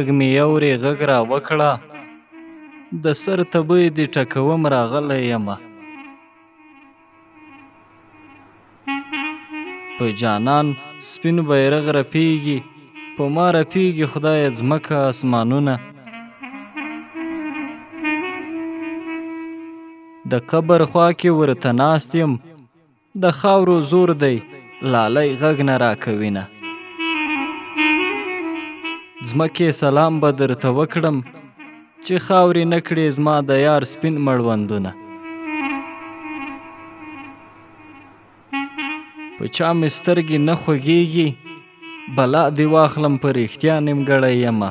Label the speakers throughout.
Speaker 1: غږ مې اورې غږ را وکړه، د سر تبۍ دې ټکوم راغلی یمه. په جانان سپین بیرغ رپیږي، په ما رپیږي خدایه ځمکه اسمانونه. د قبر خوا کې ورته ناست یم، د خاورو زور دی لالی غږ نه راکوینه. ځمکې سلام به درته وکړم، چې خاورې نه کړې زما د یار سپین مړوندونه. په چا مې سترګې نه خوږېږي، بلا دې واخلم په رښتیا نیمګړی یمه.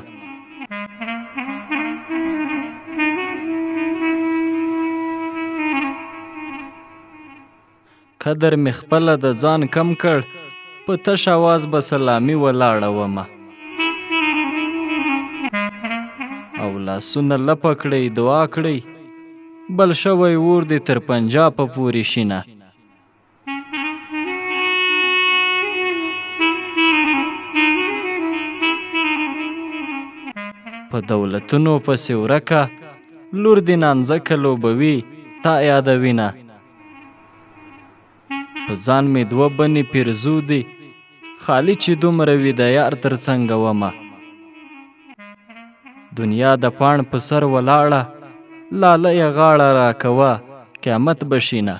Speaker 1: قدر مې خپله د ځان کم کړ، په تش اواز به سلامي ولاړه ومه. او لاسونه لپه کړئ دعا کړئ، بل شوی اور دې تر پنجابه پورې شینه. په دولتونو پسې ورکه، لور دې نانځکه لوبوي تا یادوینه. په ځان مې دوه بنې پیرزو دي، خالی چې دومره وي د یار تر څنګه ومه. دنیا د پاڼ په سر ولاړه، لالیه غاړه راکوه قیامت به شینه.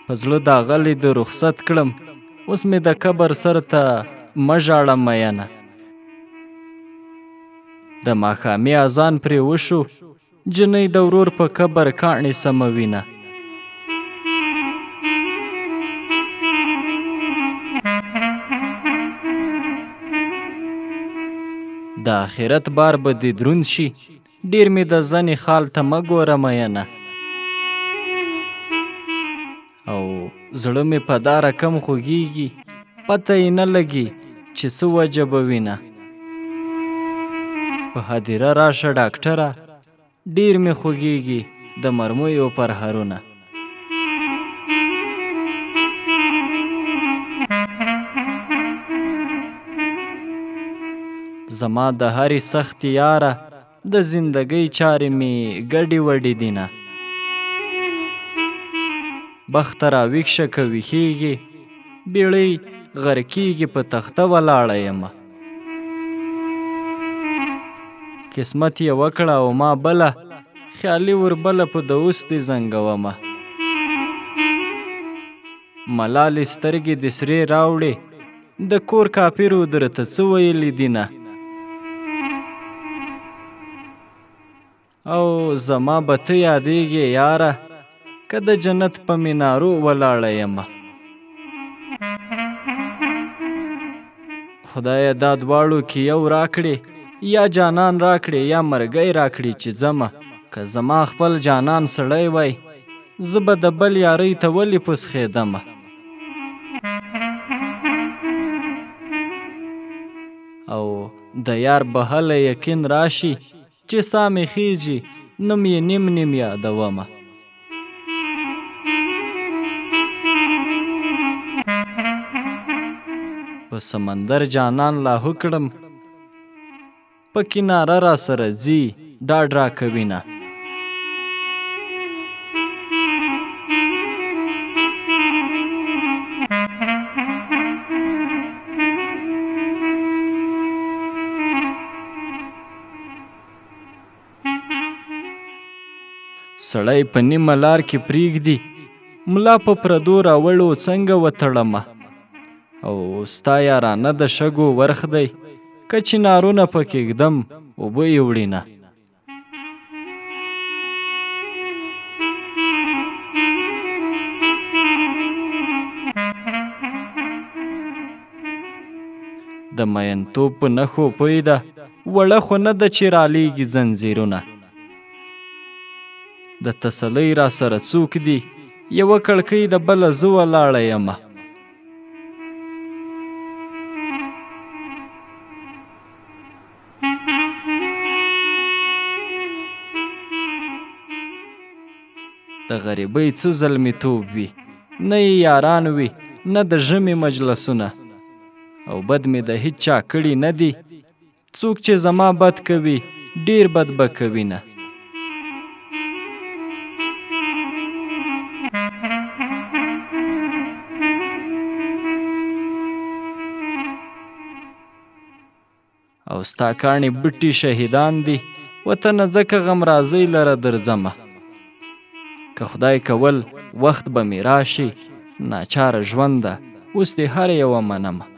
Speaker 1: په زړه داغلی د رخصت کړم، اوس مې د قبر سر ته مه ژاړه مینه. د ماښامي اذان پرې وشو، جنۍ د ورور په قبر کاڼې سموینه. د آخرت بار به دې دروند شي، ډېر مې د زنې خال ته مه ګوره مینه. او زړه مې په دا رقم خوږېږي، پته یې نه لګي چې څه وجه به وینه. په هدیره راشه ډاکټره، ډېر مې خوږېږي د مرمیو پرهرونه. زما د هرې سختې یاره، د زندګۍ چارې مې ګډې وډې دینه. بخته راویښ شه که ویښېږي، بیړۍ غرقېږي په تخته ولاړه یمه. قسمت یې وکړه او ما بله، خیالي وربله په د اوس دې زنګومه. ملالې سترګې دې سرې راوړې، د کور کاپیرو درته څه ویلي دینه. او زما به ته یادېږې یاره، که د جنت په مینارو ولاړه یمه. خدایه دا دواړو کې یو راکړې، یا جانان راکړې یا مرګی راکړې چې ځمه. که زما خپل جانان سړی وای، زه به د بل یارۍ ته ولې پسخېدمه. او د یار بهله یقین راشي، چې ساه مې خیږي نوم یې نیم نیم یادومه. په سمندر جانان لاهو کړم، په کناره را سره ځي ډاډ راکوینه. سړی په نیمه لار کې پریږدي، ملا په پردو راوړو څنګه وتړمه. او ستا یارانه د شګو ورخ دی، که چنارونه پکې ږدم اوبه یې وړینه. د مینتوب په نښو پوی ده، وړه خو نه ده چې رالیږي ځنځیرونه. د تسلۍ را سره څوک دي، یوه کړکۍ د بله زه ولاړه یمه. د غریبۍ څه زلمیتوب وي، نه یې یاران وي نه د ژمي مجلسونه. او بد مې د هیچ چا کړي نه دي. څوک چې زما بد کوي ډیر بد به کوي نه. او ستا کاڼي بټي شهیدان دي، وطنه ځکه غم راځي لره درځمه. که خدای کول وخت به مې راشي، ناچاره ژوند ده اوس دې هر یوه منمه.